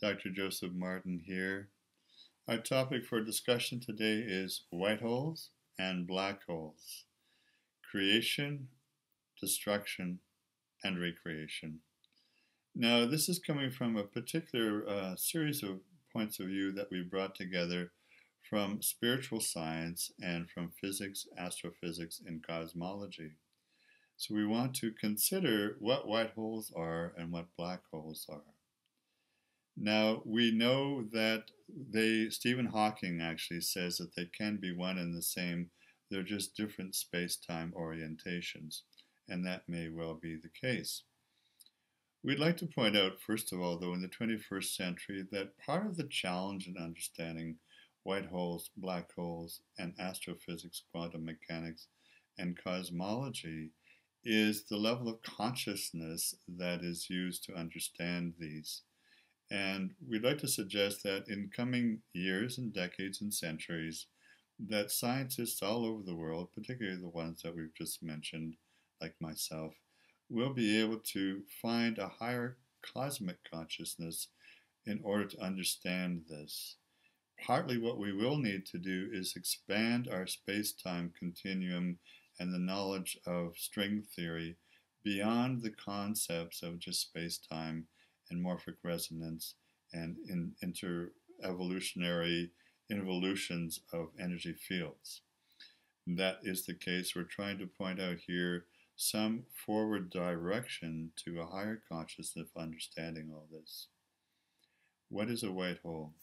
Dr. Joseph Martin here. Our topic for discussion today is white holes and black holes, creation, destruction, and recreation. Now, this is coming from a particular series of points of view that we brought together from spiritual science and from physics, astrophysics, and cosmology. So we want to consider what white holes are and what black holes are. Now, we know that Stephen Hawking actually says that they can be one and the same. They're just different space-time orientations, and that may well be the case. We'd like to point out, first of all, though, in the 21st century, that part of the challenge in understanding white holes, black holes, and astrophysics, quantum mechanics, and cosmology is the level of consciousness that is used to understand these. And we'd like to suggest that in coming years and decades and centuries, that scientists all over the world, particularly the ones that we've just mentioned, like myself, will be able to find a higher cosmic consciousness in order to understand this. Partly what we will need to do is expand our space-time continuum and the knowledge of string theory beyond the concepts of just space-time and morphic resonance and involutionary involutions of energy fields. That is the case. We're trying to point out here some forward direction to a higher consciousness of understanding all this. What is a white hole?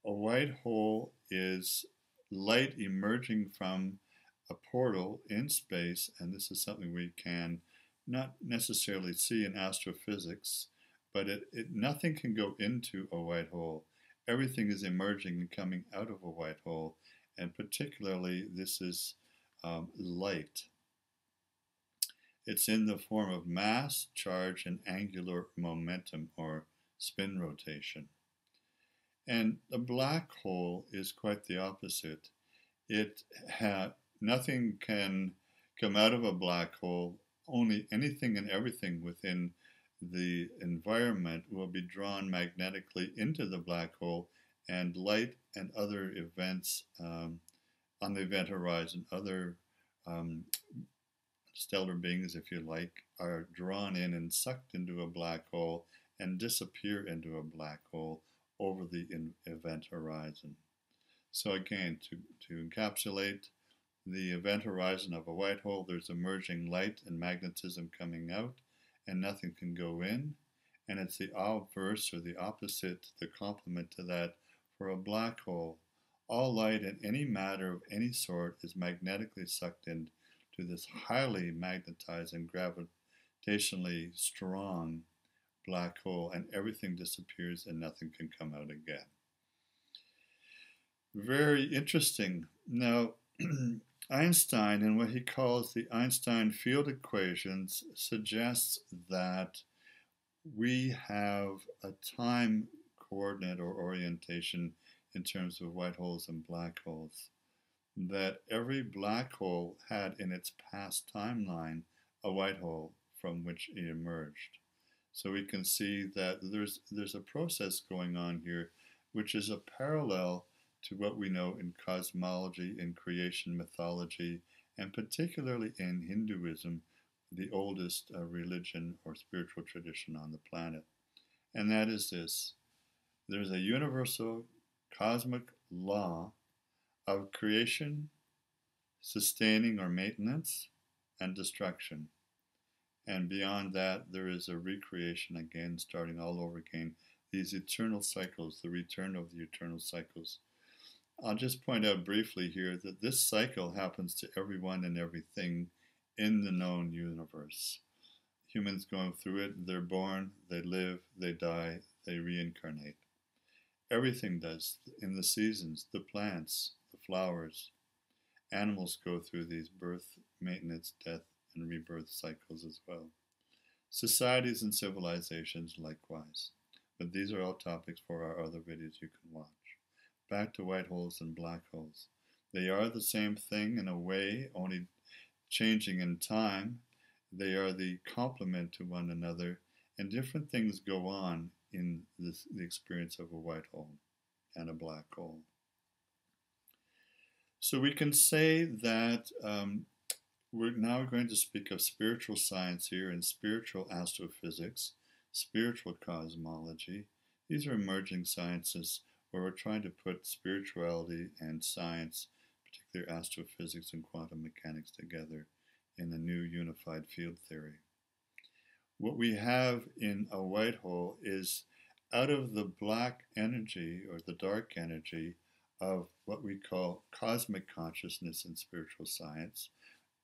A white hole is light emerging from a portal in space, and this is something we can not necessarily see in astrophysics, but nothing can go into a white hole. Everything is emerging and coming out of a white hole, and particularly this is light. It's in the form of mass, charge, and angular momentum or spin rotation. And a black hole is quite the opposite. Nothing can come out of a black hole. Only anything and everything within the environment will be drawn magnetically into the black hole, and light and other events on the event horizon, other stellar beings, if you like, are drawn in and sucked into a black hole and disappear into a black hole over the event horizon. So again, to encapsulate the event horizon of a white hole, there's emerging light and magnetism coming out, and nothing can go in. And it's the obverse or the opposite, the complement to that for a black hole. All light and any matter of any sort is magnetically sucked into this highly magnetized and gravitationally strong black hole, and everything disappears and nothing can come out again. Very interesting. Now, Einstein, and what he calls the Einstein field equations, suggests that we have a time coordinate or orientation in terms of white holes and black holes. That every black hole had in its past timeline a white hole from which it emerged. So we can see that there's a process going on here which is a parallel to what we know in cosmology, in creation mythology, and particularly in Hinduism, the oldest religion or spiritual tradition on the planet. And that is this: there's a universal cosmic law of creation, sustaining or maintenance, and destruction. And beyond that, there is a recreation again, starting all over again. These eternal cycles, the return of the eternal cycles. I'll just point out briefly here that this cycle happens to everyone and everything in the known universe. Humans going through it, they're born, they live, they die, they reincarnate. Everything does, in the seasons, the plants, the flowers. Animals go through these birth, maintenance, death, and rebirth cycles as well. Societies and civilizations likewise. But these are all topics for our other videos you can watch. Back to white holes and black holes. They are the same thing in a way, only changing in time. They are the complement to one another, And different things go on in the experience of a white hole and a black hole. So we can say that we're now going to speak of spiritual science here and spiritual astrophysics, spiritual cosmology. These are emerging sciences where we're trying to put spirituality and science, particularly astrophysics and quantum mechanics, together in a new unified field theory. What we have in a white hole is out of the black energy or the dark energy of what we call cosmic consciousness in spiritual science,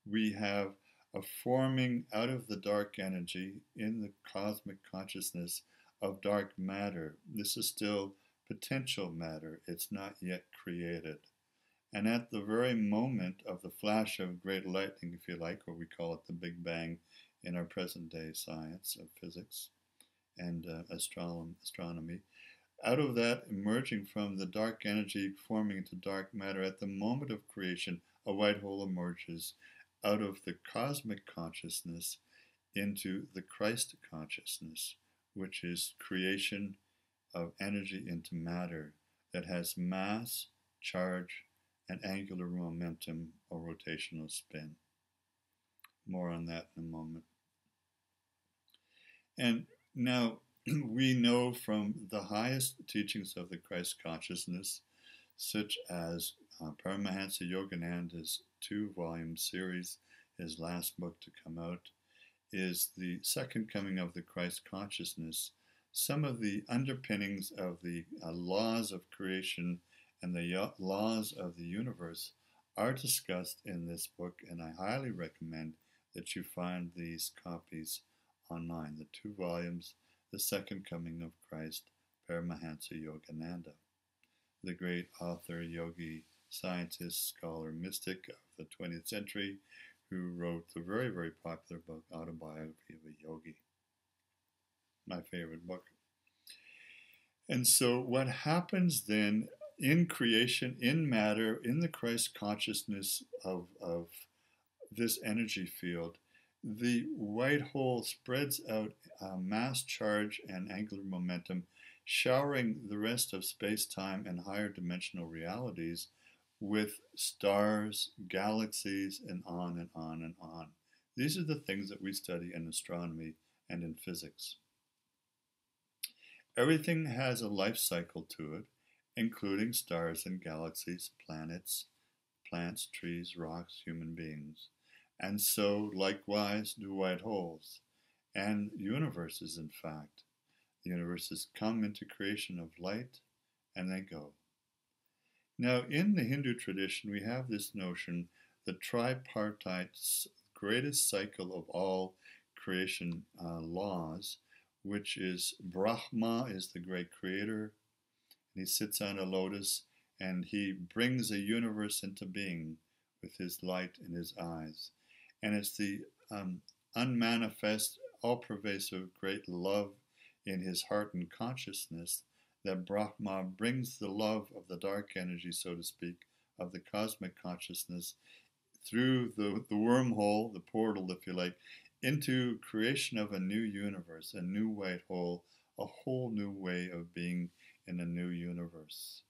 we have a forming out of the dark energy in the cosmic consciousness of dark matter. This is still potential matter. It's not yet created. And at the very moment of the flash of great lightning, if you like, or we call it the Big Bang in our present day science of physics and astronomy, out of that emerging from the dark energy forming into dark matter, at the moment of creation, a white hole emerges out of the cosmic consciousness into the Christ consciousness, which is creation of energy into matter that has mass, charge, and angular momentum or rotational spin. More on that in a moment. And now we know from the highest teachings of the Christ consciousness, such as Paramahansa Yogananda's 2-volume series, his last book to come out, is the second coming of the Christ consciousness. Some of the underpinnings of the laws of creation and the laws of the universe are discussed in this book, and I highly recommend that you find these copies online, the 2 volumes, The Second Coming of Christ, Paramahansa Yogananda, the great author, yogi, scientist, scholar, mystic of the 20th century, who wrote the very, very popular book, Autobiography of a Yogi, my favorite book. And so what happens then in creation, in matter, in the Christ consciousness of this energy field, the white hole spreads out mass, charge, and angular momentum, showering the rest of space-time and higher dimensional realities with stars, galaxies, and on and on and on. These are the things that we study in astronomy and in physics. Everything has a life cycle to it, including stars and galaxies, planets, plants, trees, rocks, human beings. And so, likewise, do white holes and universes, in fact. The universes come into creation of light and they go. Now, in the Hindu tradition, we have this notion, the tripartite, greatest cycle of all creation laws, which is Brahma is the great creator. He sits on a lotus and he brings a universe into being with his light in his eyes. And it's the unmanifest, all-pervasive great love in his heart and consciousness that Brahma brings the love of the dark energy, so to speak, of the cosmic consciousness through the wormhole, the portal, if you like, into creation of a new universe, a new white hole, a whole new way of being in a new universe.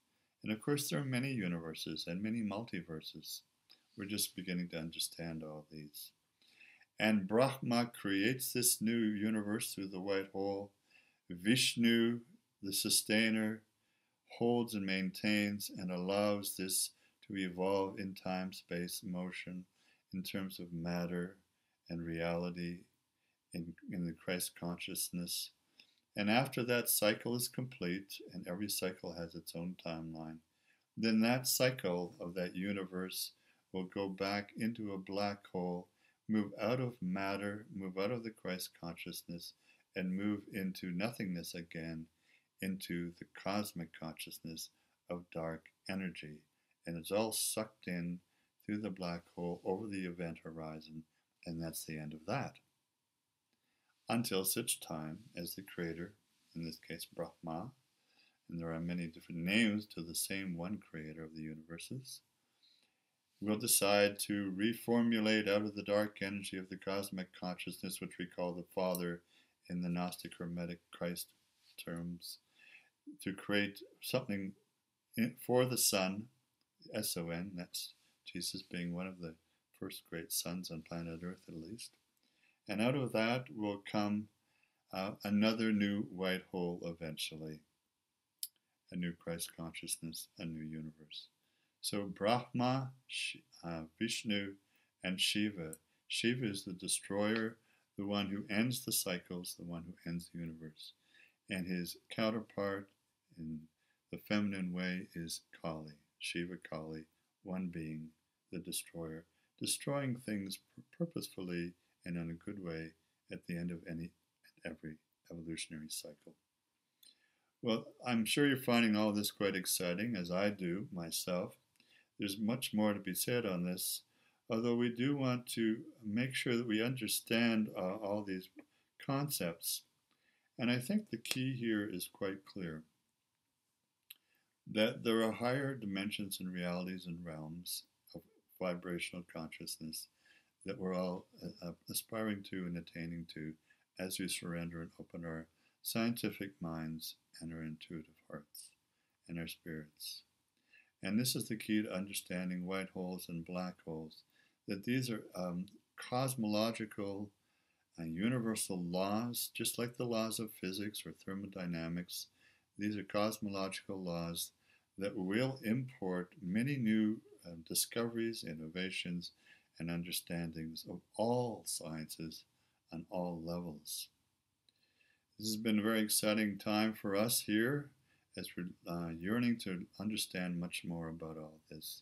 And of course, there are many universes and many multiverses. We're just beginning to understand all these. And Brahma creates this new universe through the white hole. Vishnu, the sustainer, holds and maintains and allows this to evolve in time, space, motion, in terms of matter and reality in the Christ consciousness. And after that cycle is complete, and every cycle has its own timeline, then that cycle of that universe will go back into a black hole, move out of matter, move out of the Christ consciousness, and move into nothingness again, into the cosmic consciousness of dark energy. And it's all sucked in through the black hole over the event horizon, and that's the end of that. Until such time as the creator, in this case Brahma, and there are many different names to the same one creator of the universes, will decide to reformulate out of the dark energy of the cosmic consciousness, which we call the Father in the Gnostic Hermetic Christ terms, to create something for the Son, S-O-N, that's Jesus being one of the first great sons on planet Earth at least. And out of that will come another new white hole eventually, a new Christ consciousness, a new universe. So Brahma, Vishnu, and Shiva. Shiva is the destroyer, the one who ends the cycles, the one who ends the universe. And his counterpart in the feminine way is Kali, Shiva Kali, one being, the destroyer, destroying things purposefully and in a good way at the end of any and every evolutionary cycle. Well, I'm sure you're finding all this quite exciting, as I do myself. There's much more to be said on this, although we do want to make sure that we understand all these concepts. And I think the key here is quite clear, that there are higher dimensions and realities and realms of vibrational consciousness that we're all aspiring to and attaining to as we surrender and open our scientific minds and our intuitive hearts and our spirits. And this is the key to understanding white holes and black holes, that these are cosmological and universal laws, just like the laws of physics or thermodynamics. These are cosmological laws that will import many new discoveries, innovations, and understandings of all sciences on all levels. This has been a very exciting time for us here as we're yearning to understand much more about all this.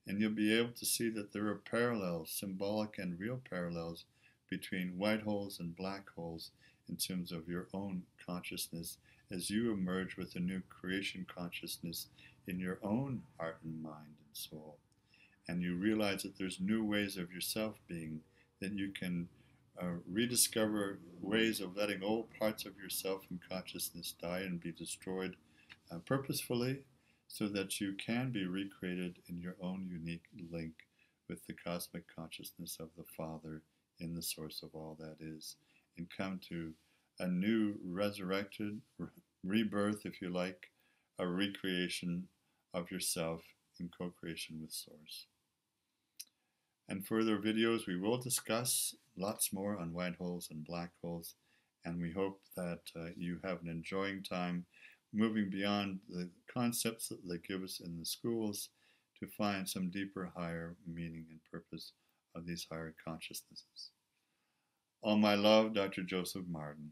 And you'll be able to see that there are parallels, symbolic and real parallels, between white holes and black holes in terms of your own consciousness as you emerge with a new creation consciousness in your own heart and mind and soul. And you realize that there's new ways of yourself being, that you can rediscover ways of letting old parts of yourself and consciousness die and be destroyed purposefully, so that you can be recreated in your own unique link with the cosmic consciousness of the Father in the source of all that is, and come to a new resurrected rebirth, if you like, a recreation of yourself in co-creation with Source. And further videos we will discuss lots more on white holes and black holes, and we hope that you have an enjoying time moving beyond the concepts that they give us in the schools to find some deeper, higher meaning and purpose of these higher consciousnesses. All my love, Dr. Joseph Martin.